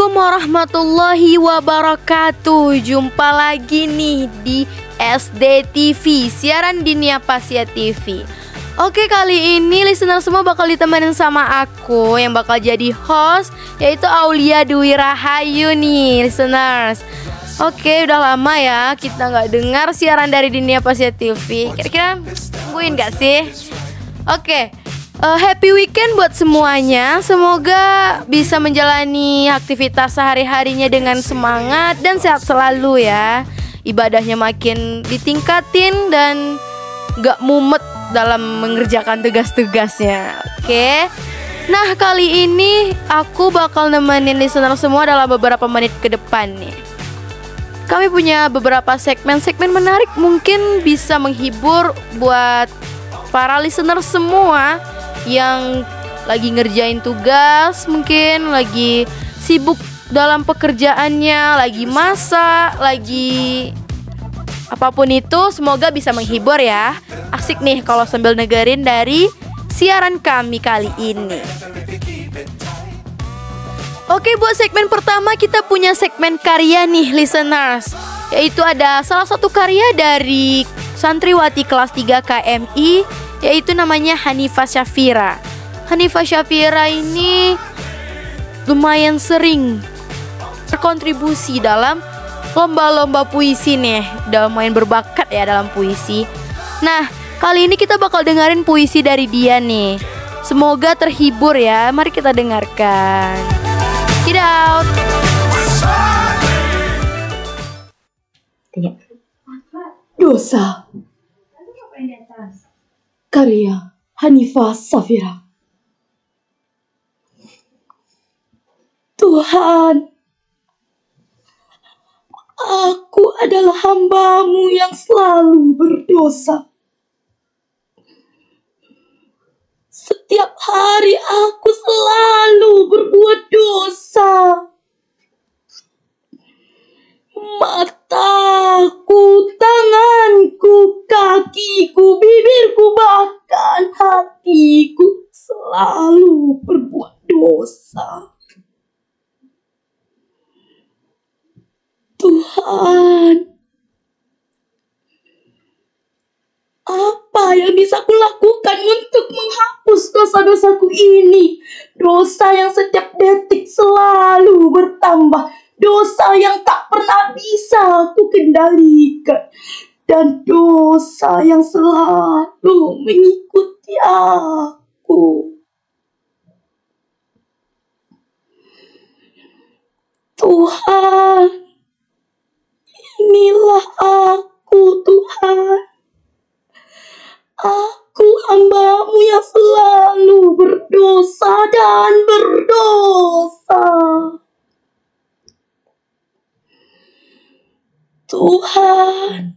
Assalamualaikum warahmatullahi wabarakatuh. Jumpa lagi nih di SD TV, siaran Dinia Pasya TV. Oke, kali ini listener semua bakal ditemenin sama aku yang bakal jadi host, yaitu Aulia Dwi Rahayu nih listeners. Oke, udah lama ya kita nggak dengar siaran dari Dinia Pasya TV. Kira-kira tungguin gak sih? Oke, happy weekend buat semuanya. Semoga bisa menjalani aktivitas sehari-harinya dengan semangat dan sehat selalu ya. Ibadahnya makin ditingkatin dan gak mumet dalam mengerjakan tugas-tugasnya. Oke. Nah, kali ini aku bakal nemenin listener semua dalam beberapa menit ke depan nih. Kami punya beberapa segmen-segmen menarik, mungkin bisa menghibur buat para listener semua yang lagi ngerjain tugas, mungkin lagi sibuk dalam pekerjaannya, lagi masak, lagi apapun itu. Semoga bisa menghibur ya. Asik nih kalau sambil dengerin dari siaran kami kali ini. Oke, buat segmen pertama kita punya segmen karya nih listeners. Yaitu ada salah satu karya dari santriwati kelas 3 KMI, yaitu namanya Hanifah Syafira. Hanifah Syafira ini lumayan sering berkontribusi dalam lomba-lomba puisi nih. Udah lumayan berbakat ya dalam puisi. Nah, kali ini kita bakal dengerin puisi dari dia nih. Semoga terhibur ya. Mari kita dengarkan. Check it out. Dosa, karya Hanifah Syafira. Tuhan, aku adalah hamba-Mu yang selalu berdosa. Setiap hari aku selalu berbuat dosa. Mataku, tanganku, kakiku, bibirku, bahkan hatiku selalu berbuat dosa. Tuhan, apa yang bisa kulakukan untuk menghapus dosa-dosaku ini? Dosa yang setiap detik selalu bertambah. Dosa yang tak pernah bisa aku kendalikan. Dan dosa yang selalu mengikuti aku. Tuhan, inilah aku Tuhan. Aku hamba-Mu yang selalu berdosa dan berdosa. Tuhan,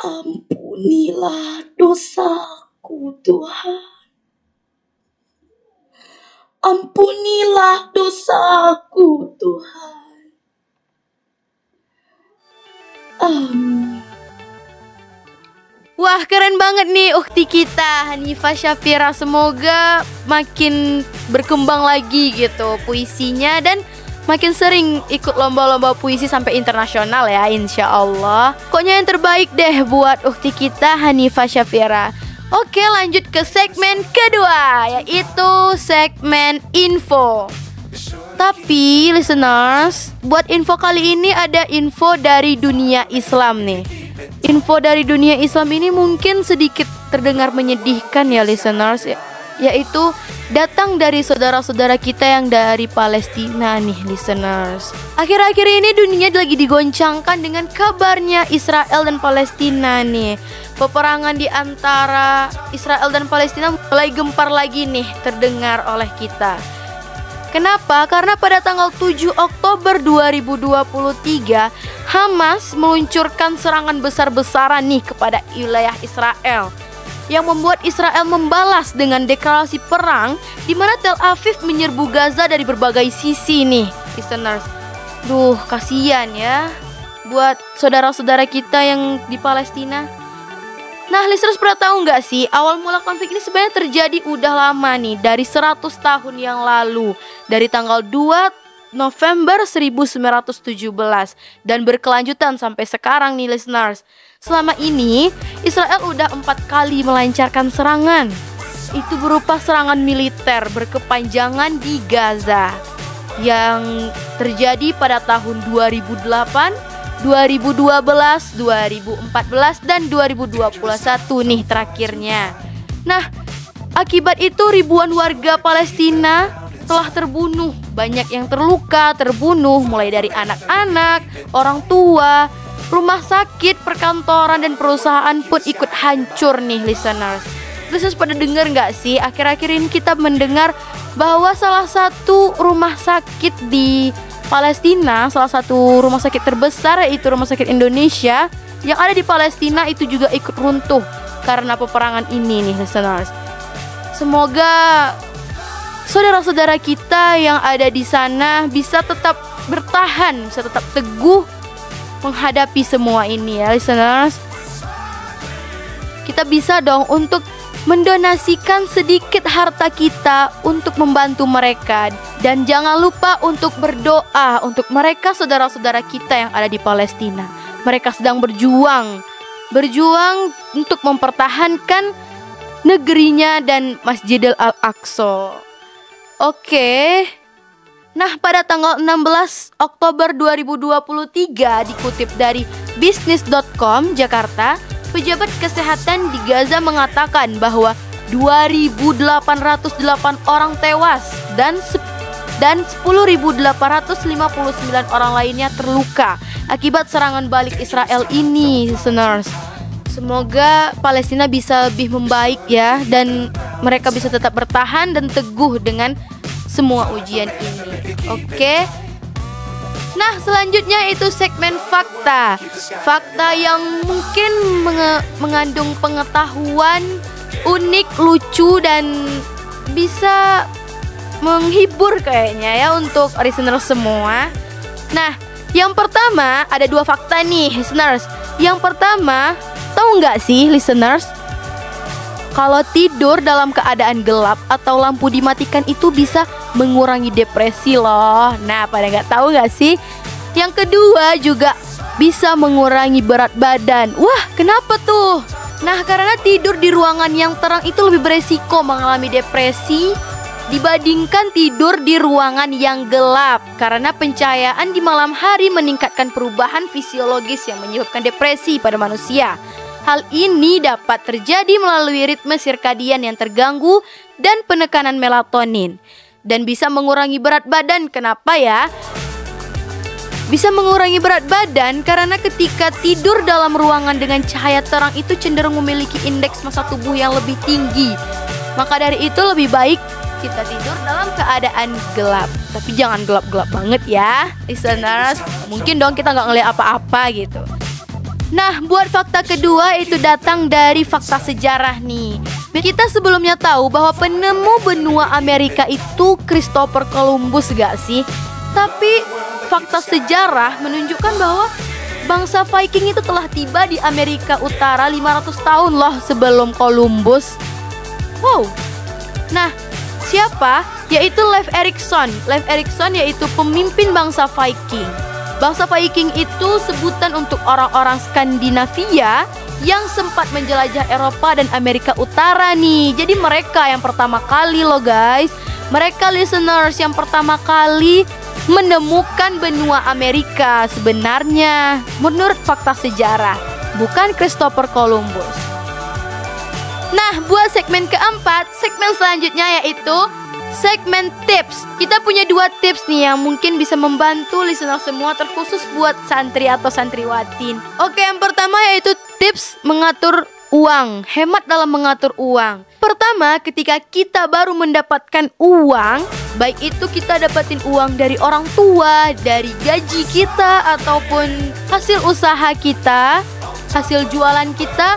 ampunilah dosaku Tuhan. Ampunilah dosaku Tuhan. Amin. Wah, keren banget nih ukti kita Hanifah Syafira. Semoga makin berkembang lagi gitu puisinya dan makin sering ikut lomba-lomba puisi sampai internasional ya, insya Allah. Pokoknya yang terbaik deh buat ukti kita Hanifah Syafira. Oke, lanjut ke segmen kedua, yaitu segmen info. Tapi listeners, buat info kali ini ada info dari dunia Islam nih. Info dari dunia Islam ini mungkin sedikit terdengar menyedihkan ya listeners, yaitu datang dari saudara-saudara kita yang dari Palestina nih listeners. Akhir-akhir ini dunia lagi digoncangkan dengan kabarnya Israel dan Palestina nih. Peperangan di antara Israel dan Palestina mulai gempar lagi nih terdengar oleh kita. Kenapa? Karena pada tanggal 7 Oktober 2023 Hamas meluncurkan serangan besar-besaran nih kepada wilayah Israel, yang membuat Israel membalas dengan deklarasi perang, di mana Tel Aviv menyerbu Gaza dari berbagai sisi nih listeners. Duh, kasihan ya buat saudara-saudara kita yang di Palestina. Nah, listeners pernah tahu nggak sih, awal mula konflik ini sebenarnya terjadi udah lama nih, dari 100 tahun yang lalu, dari tanggal 2 November 1917 dan berkelanjutan sampai sekarang nih listeners. Selama ini Israel udah 4 kali melancarkan serangan. Itu berupa serangan militer berkepanjangan di Gaza yang terjadi pada tahun 2008, 2012, 2014, dan 2021 nih terakhirnya. Nah, akibat itu ribuan warga Palestina telah terbunuh. Banyak yang terluka, terbunuh, mulai dari anak-anak, orang tua, rumah sakit, perkantoran, dan perusahaan pun ikut hancur nih listeners. Listeners pada dengar nggak sih, akhir-akhir ini kita mendengar bahwa salah satu rumah sakit di Palestina, salah satu rumah sakit terbesar yaitu Rumah Sakit Indonesia yang ada di Palestina itu juga ikut runtuh karena peperangan ini nih listeners. Semoga saudara-saudara kita yang ada di sana bisa tetap bertahan, bisa tetap teguh menghadapi semua ini ya listeners. Kita bisa dong untuk mendonasikan sedikit harta kita untuk membantu mereka. Dan jangan lupa untuk berdoa untuk mereka saudara-saudara kita yang ada di Palestina. Mereka sedang berjuang untuk mempertahankan negerinya dan Masjidil Al-Aqsa. Oke. Nah, pada tanggal 16 Oktober 2023 dikutip dari bisnis.com Jakarta, pejabat kesehatan di Gaza mengatakan bahwa 2.808 orang tewas dan 10.859 orang lainnya terluka akibat serangan balik Israel ini, listeners. Semoga Palestina bisa lebih membaik ya, dan mereka bisa tetap bertahan dan teguh dengan semua ujian ini. Oke. Nah, selanjutnya itu segmen fakta. Fakta yang mungkin mengandung pengetahuan unik, lucu, dan bisa menghibur kayaknya ya untuk listeners semua. Nah, yang pertama ada 2 fakta nih listeners. Yang pertama, tahu nggak sih listeners, kalau tidur dalam keadaan gelap atau lampu dimatikan itu bisa mengurangi depresi loh. Nah, pada nggak tahu nggak sih? Yang kedua juga bisa mengurangi berat badan. Wah, kenapa tuh? Nah, karena tidur di ruangan yang terang itu lebih beresiko mengalami depresi dibandingkan tidur di ruangan yang gelap. Karena pencahayaan di malam hari meningkatkan perubahan fisiologis yang menyebabkan depresi pada manusia. Hal ini dapat terjadi melalui ritme sirkadian yang terganggu dan penekanan melatonin. Dan bisa mengurangi berat badan. Kenapa ya? Bisa mengurangi berat badan karena ketika tidur dalam ruangan dengan cahaya terang itu cenderung memiliki indeks massa tubuh yang lebih tinggi. Maka dari itu lebih baik kita tidur dalam keadaan gelap. Tapi jangan gelap-gelap banget ya, listeners. Mungkin dong kita nggak ngeliat apa-apa gitu. Nah, buat fakta kedua itu datang dari fakta sejarah nih. Kita sebelumnya tahu bahwa penemu benua Amerika itu Christopher Columbus gak sih? Tapi fakta sejarah menunjukkan bahwa bangsa Viking itu telah tiba di Amerika Utara 500 tahun loh sebelum Columbus. Wow. Nah, siapa? Yaitu Leif Erikson. Leif Erikson yaitu pemimpin bangsa Viking. Bangsa Viking itu sebutan untuk orang-orang Skandinavia yang sempat menjelajah Eropa dan Amerika Utara nih. Jadi mereka yang pertama kali loh guys. Mereka listeners yang pertama kali menemukan benua Amerika sebenarnya menurut fakta sejarah, bukan Christopher Columbus. Nah, buat segmen keempat, segmen selanjutnya yaitu segmen tips. Kita punya 2 tips nih yang mungkin bisa membantu listener semua, terkhusus buat santri atau santriwatin. Oke, yang pertama yaitu tips mengatur uang, hemat dalam mengatur uang. Pertama, ketika kita baru mendapatkan uang, baik itu kita dapetin uang dari orang tua, dari gaji kita, ataupun hasil usaha kita, hasil jualan kita,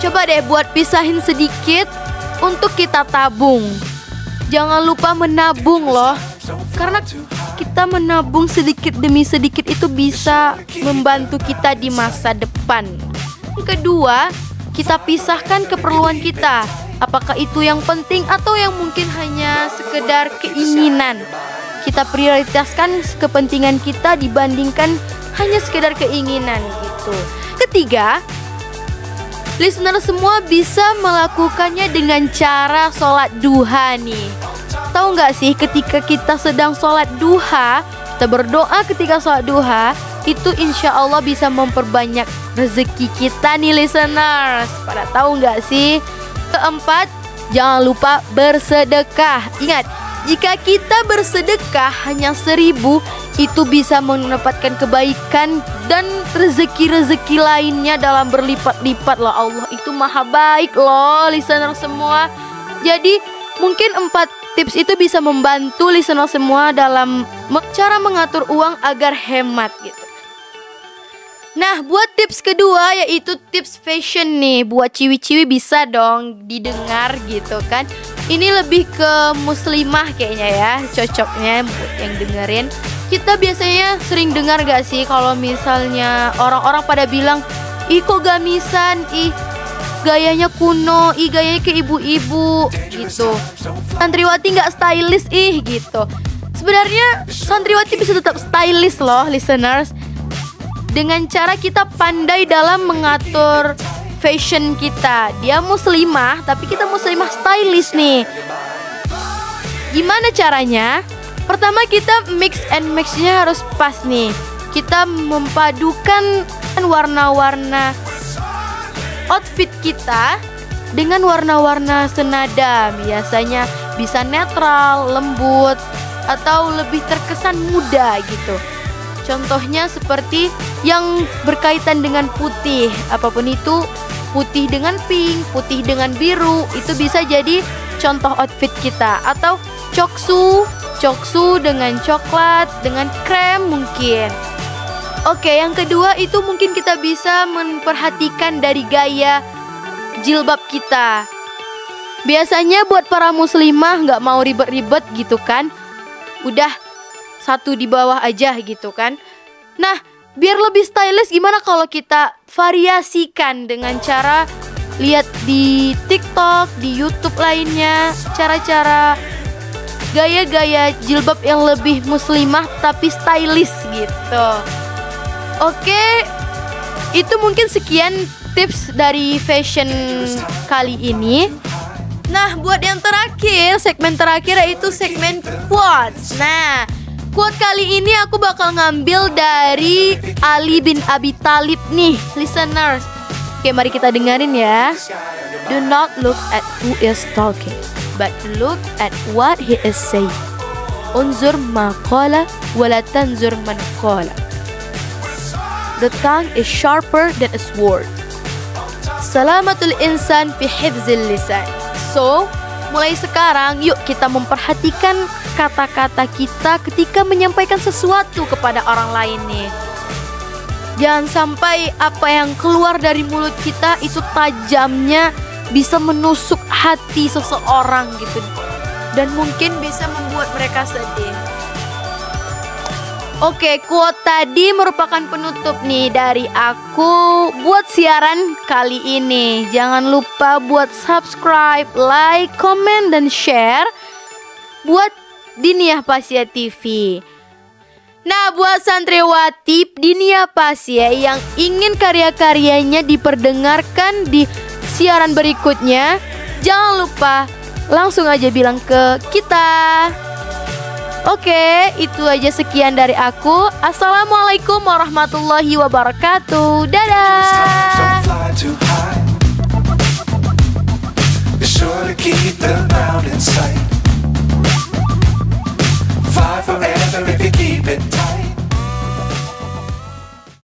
coba deh buat pisahin sedikit untuk kita tabung. Jangan lupa menabung loh, karena kita menabung sedikit demi sedikit itu bisa membantu kita di masa depan. Kedua, kita pisahkan keperluan kita. Apakah itu yang penting atau yang mungkin hanya sekedar keinginan. Kita prioritaskan kepentingan kita dibandingkan hanya sekedar keinginan gitu. Ketiga, listener semua bisa melakukannya dengan cara sholat duha nih. Tahu nggak sih, ketika kita sedang sholat duha, kita berdoa ketika sholat duha, itu insya Allah bisa memperbanyak rezeki kita nih listeners. Pada tahu nggak sih? Keempat, jangan lupa bersedekah. Ingat, jika kita bersedekah hanya 1.000, itu bisa mendapatkan kebaikan dan rezeki-rezeki lainnya dalam berlipat-lipat loh. Allah itu maha baik loh listener semua. Jadi mungkin 4 tips itu bisa membantu listener semua dalam cara mengatur uang agar hemat gitu. Nah, buat tips kedua yaitu tips fashion nih. Buat ciwi-ciwi bisa dong didengar gitu kan. Ini lebih ke muslimah kayaknya ya, cocoknya buat yang dengerin. Kita biasanya sering dengar gak sih kalau misalnya orang-orang pada bilang, ih kok gamisan, ih gayanya kuno, ih gayanya ke ibu-ibu gitu. Santriwati gak stylish ih gitu. Sebenarnya santriwati bisa tetap stylish loh listeners, dengan cara kita pandai dalam mengatur fashion kita. Dia muslimah, tapi kita muslimah stylish nih. Gimana caranya? Pertama kita mix and match-nya harus pas nih. Kita memadukan warna-warna outfit kita dengan warna-warna senada. Biasanya bisa netral, lembut, atau lebih terkesan muda gitu. Contohnya seperti yang berkaitan dengan putih. Apapun itu, putih dengan pink, putih dengan biru, itu bisa jadi contoh outfit kita. Atau coksu dengan coklat, dengan krem mungkin. Oke, yang kedua itu mungkin kita bisa memperhatikan dari gaya jilbab kita. Biasanya buat para muslimah nggak mau ribet-ribet gitu kan, udah satu di bawah aja gitu kan. Nah, biar lebih stylish, gimana kalau kita variasikan dengan cara lihat di TikTok, di YouTube lainnya, cara-cara gaya-gaya jilbab yang lebih muslimah tapi stylish gitu. Oke, itu mungkin sekian tips dari fashion kali ini. Nah, buat yang terakhir, segmen terakhir yaitu segmen quotes. Nah, quote kali ini aku bakal ngambil dari Ali bin Abi Thalib nih, listeners. Oke, mari kita dengerin ya. Do not look at who is talking, but look at what he is saying. Unzur ma qala wala tanzur man qala. The tongue is sharper than a sword. Salamatul insan fi hifzil lisan. So, mulai sekarang yuk kita memperhatikan kata-kata kita ketika menyampaikan sesuatu kepada orang lain nih. Jangan sampai apa yang keluar dari mulut kita itu tajamnya bisa menusuk hati seseorang gitu, dan mungkin bisa membuat mereka sedih. Oke, quote tadi merupakan penutup nih dari aku buat siaran kali ini. Jangan lupa buat subscribe, like, komen, dan share buat Diniyah Pasya TV. Nah, buat santriwati Diniyah Pasya yang ingin karya-karyanya diperdengarkan di siaran berikutnya, jangan lupa langsung aja bilang ke kita. Oke, itu aja sekian dari aku. Assalamualaikum warahmatullahi wabarakatuh. Dadah. Fly forever.